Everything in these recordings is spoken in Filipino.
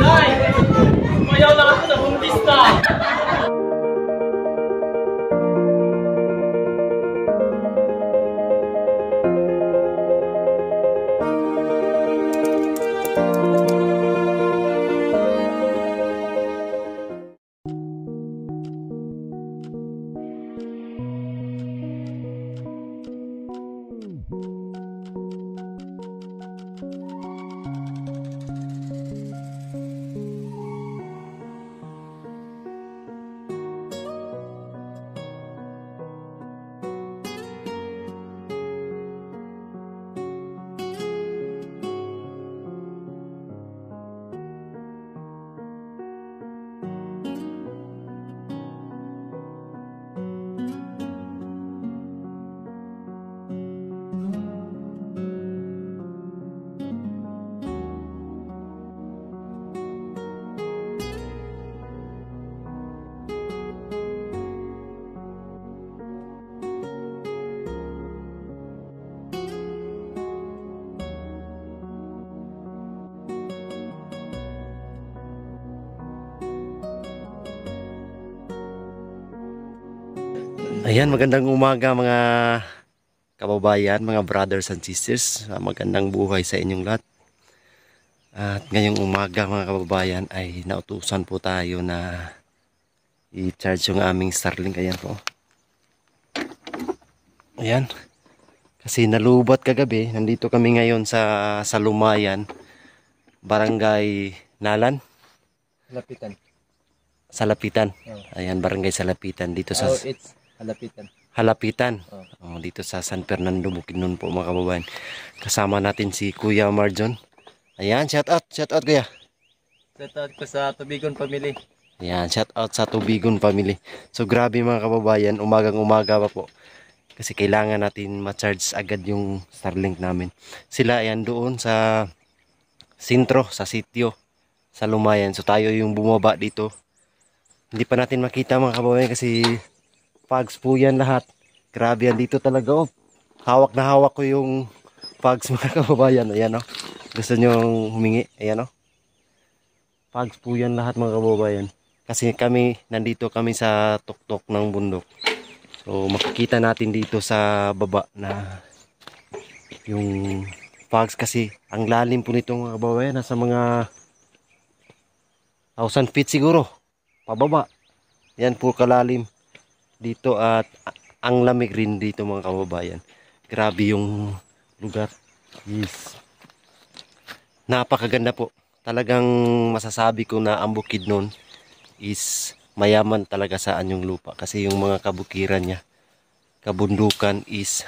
Nay! Mayaw lang ako na bumbista! Ayan, magandang umaga mga kababayan, mga brothers and sisters. Magandang buhay sa inyong lahat. At ngayong umaga mga kababayan ay nautusan po tayo na i-charge yung aming Starlink. Ayan po. Ayan. Kasi nalubat kagabi. Nandito kami ngayon sa Lumayan, Barangay Nalan. Lapitan. Salapitan. Oh. Ayan, Barangay Salapitan. Dito sa... Halapitan. Halapitan. Dito sa San Fernando, Bukidnon po mga kababayan. Kasama natin si Kuya Marjon. Ayan, shout out Kuya. Shout out ko sa Tubigon Family. Ayan, shout out sa Tubigon Family. So grabe mga kababayan, umagang umaga pa po. Kasi kailangan natin ma-charge agad yung Starlink namin. Sila ayan doon sa sentro, sa sitio, sa Lumayan. So tayo yung bumaba dito. Hindi pa natin makita mga kababayan kasi Pogs po yan lahat. Grabe yan dito talaga. Oh. Hawak na hawak ko yung Pogs mga kababayan. Ayan o. Oh. Gusto nyo humingi. Ayan o. Oh. Pogs po yan lahat mga kababayan. Kasi kami, nandito kami sa tuktok ng bundok. So makikita natin dito sa baba na yung Pogs kasi ang lalim po nito mga kababayan. Nasa mga 1,000 feet siguro. Pababa. Yan po kalalim dito at ang lamig rin dito mga kababayan. Grabe yung lugar. Yes. Napakaganda po. Talagang masasabi ko na ang Bukidnon is mayaman talaga sa anyong lupa. Kasi yung mga kabukiran niya, kabundukan is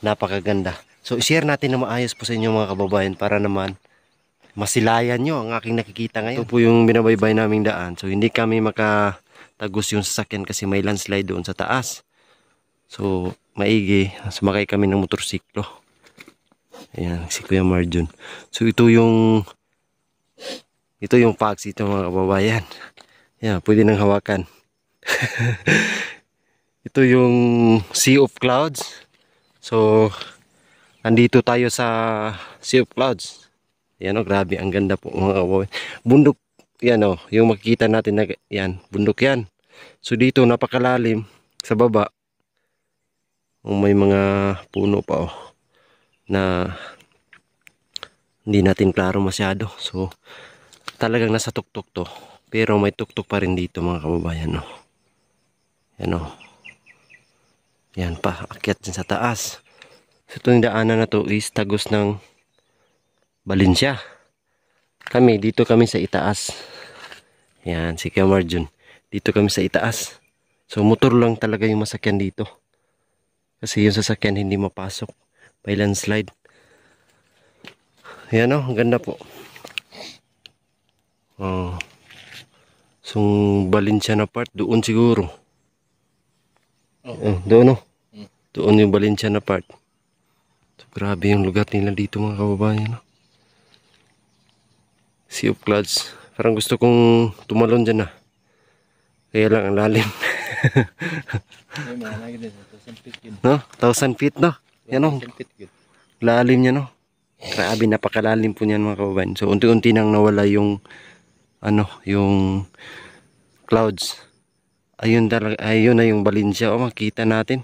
napakaganda. So i-share natin na maayos po sa inyo mga kababayan para naman masilayan nyo ang aking nakikita ngayon. Ito po yung binabaybay naming daan. So hindi kami makatagos yung sasakyan kasi may landslide doon sa taas. So maigi, sumakay kami ng motorsiklo. Ayan, si Kuya Marjon. So ito yung Pogs ito mga kababayan. Ayan, pwede nang hawakan. Ito yung Sea of Clouds. So andito tayo sa Sea of Clouds. Yan o, grabe, ang ganda po mga kababayan. Bundok, yan o, yung makikita natin na, yan, bundok yan. So dito, napakalalim, sa baba, may mga puno pa o, na hindi natin klaro masyado. So, talagang nasa tuktok to. Pero may tuktok pa rin dito mga kababayan o. Yan o. Yan pa, akyat din sa taas. So itong daanan na to is tagos ng Valencia. Dito kami sa itaas. Yan, si Kuya Marjon. Dito kami sa itaas. So motor lang talaga yung masakyan dito. Kasi yung sasakyan hindi mapasok. May landslide. Yan o, ang ganda po. So Valencia na part, doon siguro. Doon o. Doon yung Valencia na part. So grabe yung lugar nila dito mga kababayan. Sea of Clouds. Parang gusto kong tumalon dyan Kaya lang ang lalim. No? 1,000 feet no? Yan o. Lalim niya no? Grabe, napakalalim po niyan mga kababayan. So unti-unti nang nawala yung yung clouds. Ayun talaga, ayun na yung Valencia. Oh, makita natin.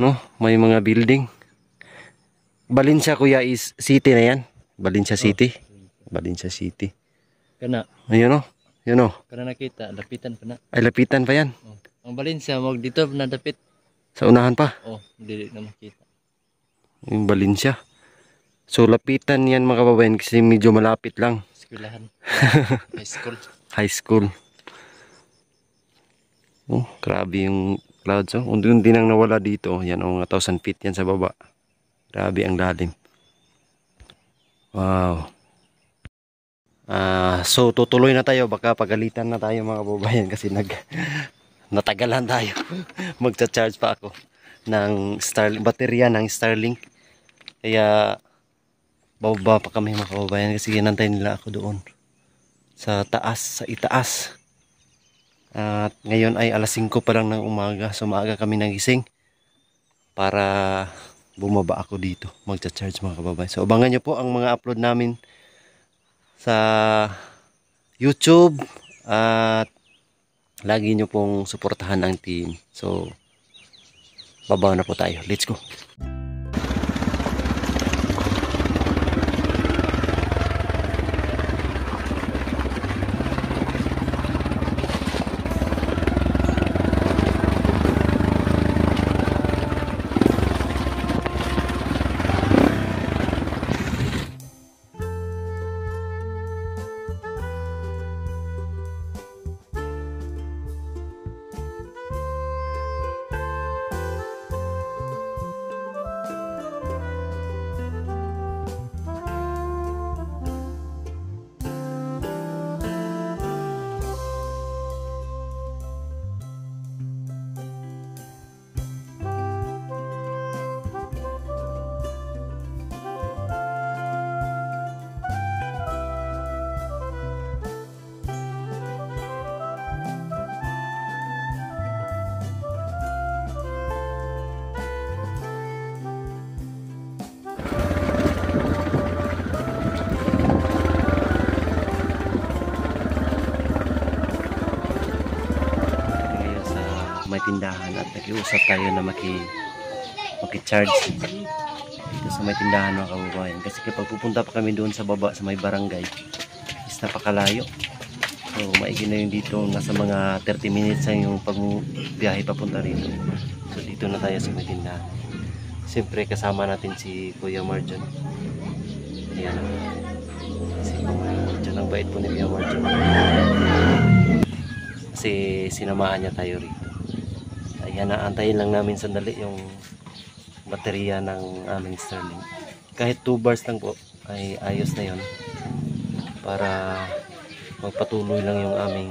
No, may mga building. Valencia kuya is city na yan. Valencia City. Valencia City. Kana. Ayun oh. Yun oh. Kana nakita, lapitan pa na. Ay lapitan pa yan. Oh. Ang Valencia, wag dito na dapit. Sa unahan pa. Oh, dili na makita. Yung Valencia. So lapitan yan mga kababayan kasi medyo malapit lang. Eskwelahan. High school. High school. Oh, grabe yung clouds oh. Unti-unti nang nawala dito. Yan oh, mga 1,000 feet yan sa baba. Grabe ang lalim. Wow. So tutuloy na tayo, baka pagalitan na tayo mga kababayan kasi natagalan tayo. Magcha-charge pa ako ng baterya ng Starlink. Kaya bababa pa kami mga kababayan kasi hinantay nila ako doon sa taas, sa itaas. At ngayon ay alas 5 pa lang ng umaga. So maaga kami nagising para bumaba ako dito magcha-charge mga kababayan. So abangan nyo po ang mga upload namin sa YouTube at lagi nyo pong suportahan ang team. So baba na po tayo. Let's go. May tindahan at nakiusap tayo na maki-charge dito sa may tindahan mga kababayan kasi kapag pupunta pa kami doon sa baba sa may barangay is napakalayo. So maigi na yung dito, nasa mga 30 minutes ang yung pagbiyahe papunta rito. So dito na tayo sa may tindahan. Siyempre kasama natin si Kuya Marjon. Ayan si Kuya Marjon, ang bait po ni Kuya Marjon kasi sinamahan niya tayo rito. Ayan, naantayin lang namin sandali yung baterya ng aming Starlink. Kahit 2 bars lang po ay ayos na yon para magpatuloy lang yung aming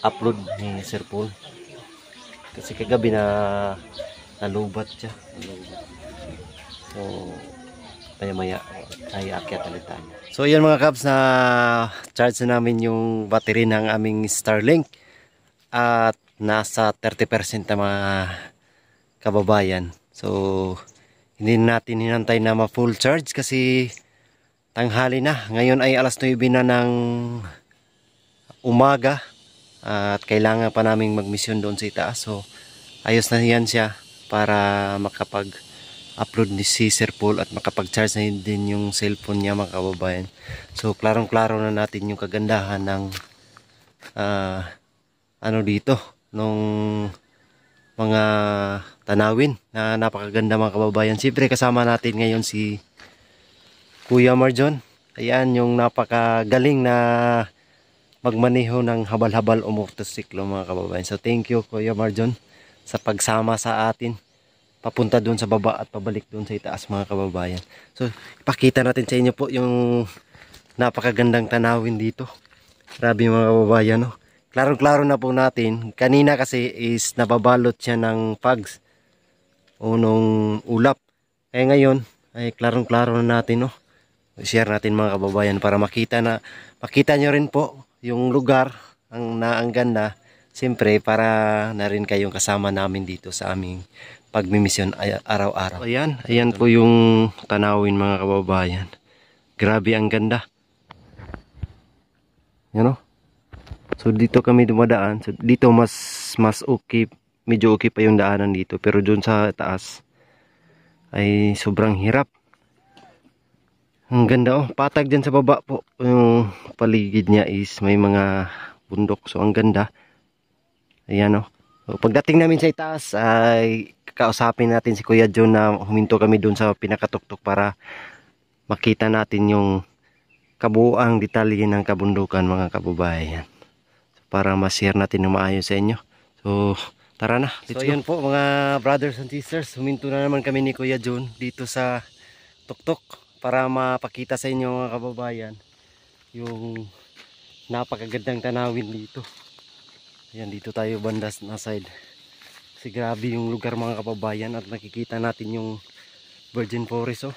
upload ni Sir Paul. Kasi kagabi nalubat siya. So maya ay akyat ulit tayo. So yan mga kabs, na charge na namin yung battery ng aming Starlink. At nasa 30% na mga kababayan. So hindi natin hinantay na ma-full charge kasi tanghali na. Ngayon ay alas 9 na ng umaga at kailangan pa naming magmisyon doon sa itaas. So ayos na yan siya para makapag-upload ni si Sir Paul at makapag-charge na din yung cellphone niya mga kababayan. So klarong-klaro na natin yung kagandahan ng dito nung mga tanawin na napakaganda mga kababayan. Siyempre kasama natin ngayon si Kuya Marjon. Ayan yung napakagaling na magmaneho ng habal-habal o motorsiklo mga kababayan. So thank you Kuya Marjon sa pagsama sa atin papunta doon sa baba at pabalik doon sa itaas mga kababayan. So ipakita natin sa inyo po yung napakagandang tanawin dito. Grabe mga kababayan, no? Klarong-klaro na po natin. Kanina kasi is nababalot siya ng fogs o nung ulap. Kaya ngayon ay klarong-klaro na natin, no? Share natin mga kababayan para makita nyo rin po yung lugar ang ganda siyempre para na rin kayong kasama namin dito sa aming pagmimisyon araw-araw. Ayan po yung tanawin mga kababayan. Grabe ang ganda. Yan o. So dito kami dumadaan. So dito mas okay, medyo okay pa yung daanan dito. Pero dun sa taas ay sobrang hirap. Ang ganda oh. Patag dyan sa baba po. Yung paligid niya is may mga bundok. So ang ganda. Ayan oh. So, pagdating namin sa itaas ay kakausapin natin si Kuya John na huminto kami dun sa pinakatuktok para makita natin yung kabuuang detalye ng kabundukan mga kababayan. So, para ma-share natin ng maayos sa inyo. So tara na. So yun po mga brothers and sisters. Huminto na naman kami ni Kuya John dito sa tuktok para mapakita sa inyo mga kababayan yung napakagandang tanawin dito. Ayan, dito tayo banda na side. Kasi grabe yung lugar mga kababayan at nakikita natin yung virgin forest oh.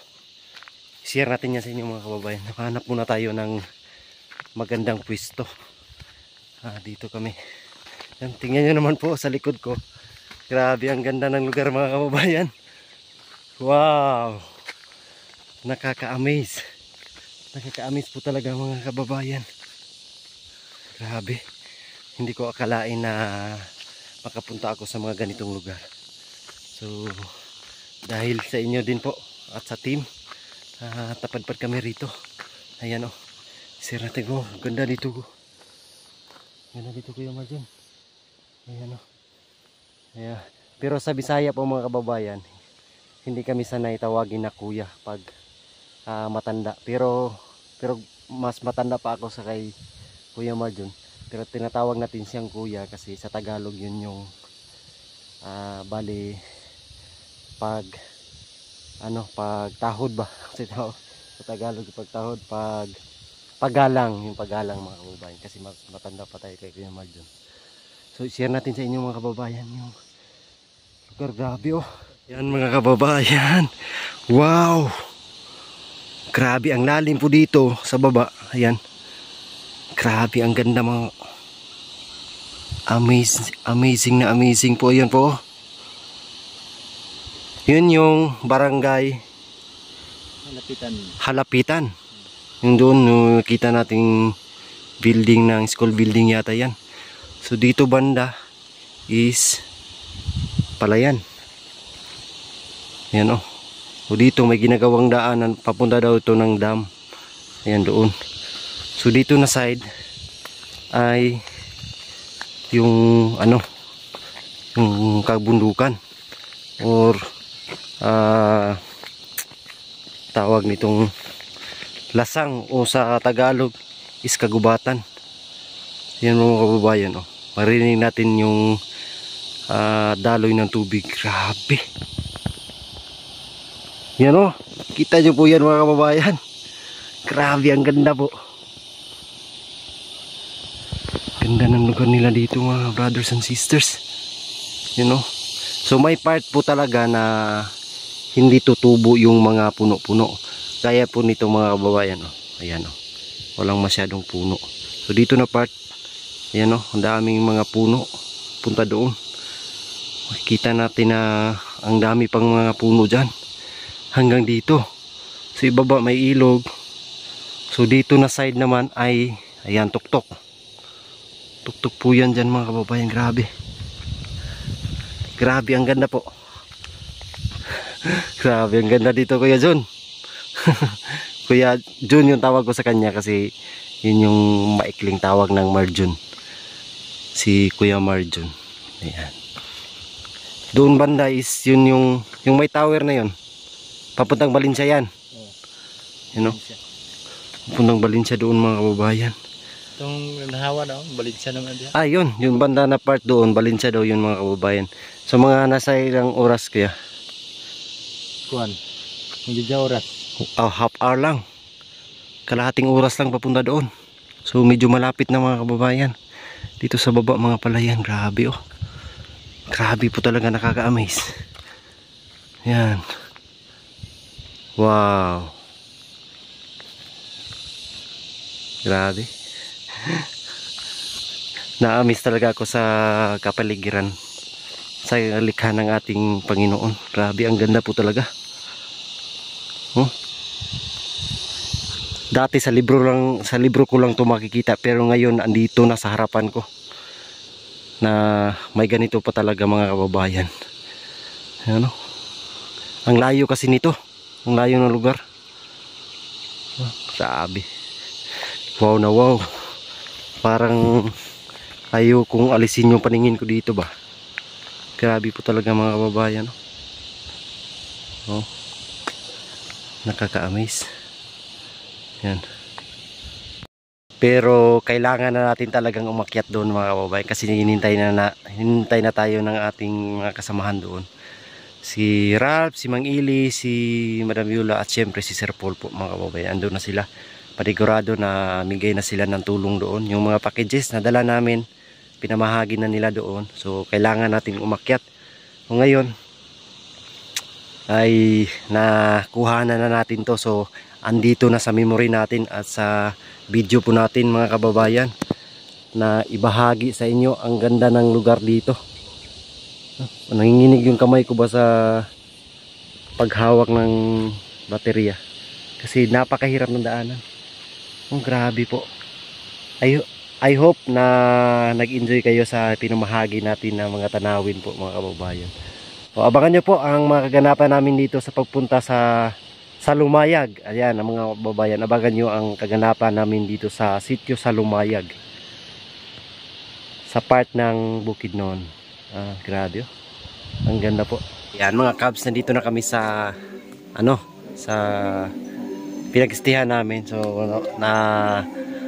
Share natin yan sa inyo mga kababayan. Nakahanap muna tayo ng magandang pwesto. Dito kami. Yan, tingnan nyo naman po sa likod ko. Grabe ang ganda ng lugar mga kababayan. Wow! Nakaka-amaze. Nakaka-amaze po talaga mga kababayan. Grabe. Hindi ko akalain na makapunta ako sa mga ganitong lugar. So, dahil sa inyo din po at sa team, tapadpad kami rito. Ayan o. Share natin ko. Ganda dito ko. Ganda dito Kuya Marjon. Ayan o. Ayan. Pero sa Bisaya po mga kababayan, hindi kami sanay tawagin na kuya pag matanda. Pero mas matanda pa ako sa kay Kuya Marjon. Pero tinatawag natin siyang kuya kasi sa Tagalog yun yung bali pag tahod ba kasi sa Tagalog pagtahod, paggalang, yung paggalang mga kababayan kasi mas matanda pa tayo kay Kuya Marjon. So share natin sa inyo mga kababayan yung lugar. Grabe oh. Yan mga kababayan. Wow. Grabe ang lalim po dito sa baba. Ayan. Grabe ang ganda mga amazing po. Ayan po. Yun yung barangay Halapitan. Yung doon kita nating building ng school building yata yan. So dito banda is Palayan. Ayan oh. O dito may ginagawang daanan papunta daw ito ng dam. Ayan doon. So dito na side ay yung yung kabundukan or tawag nitong lasang o sa Tagalog is kagubatan. Yan mga kababayan oh. Marinig natin yung daloy ng tubig. Grabe. Yan oh. Kita nyo po yan mga kababayan. Grabe ang ganda po. Ganda ng lugar nila dito mga brothers and sisters. You know. So may part po talaga na hindi tutubo yung mga puno-puno. Kaya po nito mga kababayan oh. Ayan oh. Walang masyadong puno. So dito na part, ayan oh, ang daming mga puno. Punta doon. Makikita natin na ang dami pang mga puno dyan. Hanggang dito. So ibaba may ilog. So dito na side naman ay ayan tuktok. Tuktok po yan dyan mga kababayan. Grabe. Grabe ang ganda po. Grabe ang ganda dito Kuya John. Kuya John yung tawag ko sa kanya kasi yun yung maikling tawag ng Marjon. Si Kuya Marjon. Ayan. Doon banda is yun yung may tower na yun. Papuntang Valencia yan. You know? Papuntang Valencia doon mga kababayan. Itong nahawa na, Valencia naman diyan. Yun. Yung banda na part doon, Valencia daw yun mga kababayan. So mga nasa ilang oras kaya? Kuan. Hindi dyan oras. Half hour lang. Kalahating oras lang papunta doon. So medyo malapit na mga kababayan. Dito sa baba mga Palayan. Grabe oh. Grabe po talaga, nakaka-amaze. Yan. Wow. Grabe. Na-miss talaga ako sa kapaligiran, sa likha ng ating Panginoon. Grabe, ang ganda po talaga. Oh. Dati sa libro ko lang 'to makikita, pero ngayon andito na sa harapan ko. Na may ganito pa talaga mga kababayan. Ano? Ang layo kasi nito. Ang layo ng lugar. Oh, grabe. Wow na wow. Parang ayaw kung alisin yung paningin ko dito ba. Grabe po talaga mga kababayan. Oh. Nakaka-amaze. Yan. Pero kailangan na natin talagang umakyat doon mga kababayan, kasi hinintay na tayo ng ating mga kasamahan doon. Si Ralph, si Mang Ili, si Madam Yula at syempre si Sir Paul po mga kababayan. Andun na sila. Panigurado na migay na sila ng tulong doon. Yung mga packages na dala namin, pinamahagi na nila doon. So kailangan natin umakyat. O ngayon ay nakuha na natin to. So andito na sa memory natin at sa video po natin mga kababayan, na ibahagi sa inyo ang ganda ng lugar dito. Nanginginig yung kamay ko ba sa paghawak ng baterya, kasi napakahirap ng daanan. Oh, grabe po. I hope na nag-enjoy kayo sa pinamahagi natin ng mga tanawin po mga kababayan. O, abangan nyo po ang mga kaganapan namin dito sa pagpunta sa Lumayag. Ayan ang mga kababayan, abangan nyo ang kaganapan namin dito sa sitio sa Lumayag, sa part ng Bukidnon. Grabe, ang ganda po. Yan mga Cubs, nandito na kami sa sa pinag-istihan namin. So na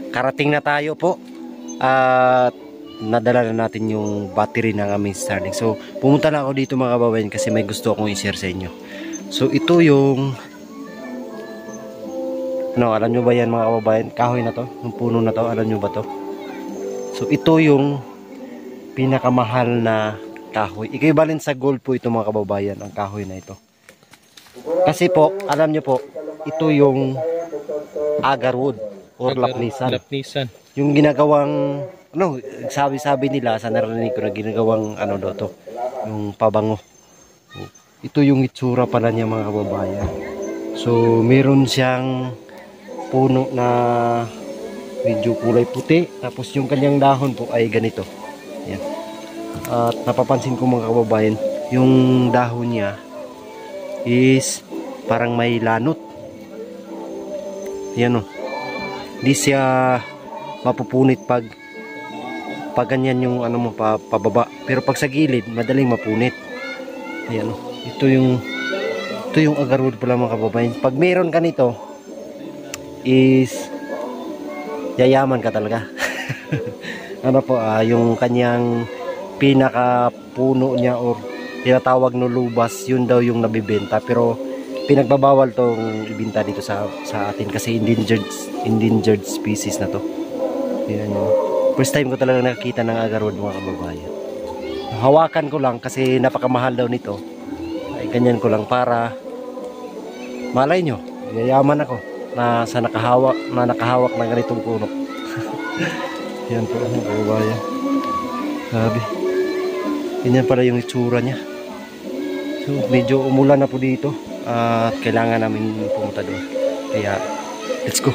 karating na tayo po at nadala na natin yung battery ng aming Starlink. So pumunta na ako dito mga kababayan kasi may gusto akong i-share sa inyo. So ito yung alam nyo ba yan mga kababayan, kahoy na to, yung puno na to, alam nyo ba to? So ito yung pinakamahal na kahoy. Equivalent sa gold po ito mga kababayan, ang kahoy na ito. Kasi po, alam nyo po, ito yung agarwood or lapnisan. Yung ginagawang, sabi nila, sa narinig ko na ginagawang daw to, yung pabango. Ito yung itsura pala niya mga kababayan. So meron siyang puno na medyo kulay puti, tapos yung kanyang dahon po ay ganito. Yan. At napapansin ko mga kababayan, yung dahon niya is parang may lanot. Yan o. Hindi siya mapupunit pag ganyan yung pababa. Pero pag sa gilid, madaling mapunit. Ayan o. Ito yung agarwood pala mga kababayan. Pag meron ka nito, is yayaman ka talaga. Yung kanyang pinakapuno niya or tinatawag no lubas, yun daw yung nabibenta, pero pinagbabawal tong ibenta dito sa atin kasi endangered species na to. Yan yun. First time ko talaga nakakita ng agarwood mga kababayan. Hawakan ko lang kasi napakamahal daw nito. Ay ganyan ko lang para malay nyo, yayaman ako na nakahawak ng ganitong puno. Yan po mga kababayan. Sabi, ganyan pala yung itsura niya. So medyo umulan na po dito at kailangan namin pumunta doon. Kaya let's go.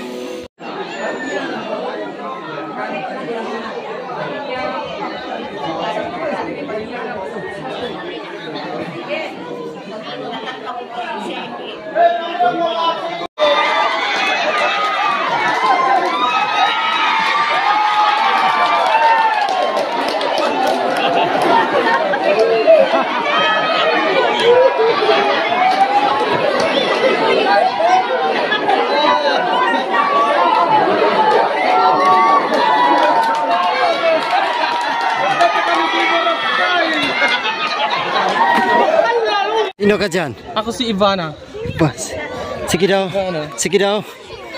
Sino ka dyan? Ako si Ivana. Bas. Sige daw. Sige daw.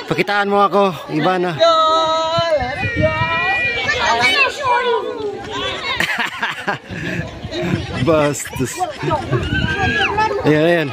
Pakitaan mo ako, Ivana. Bastos. Ayan, ayan.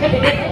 Hehehe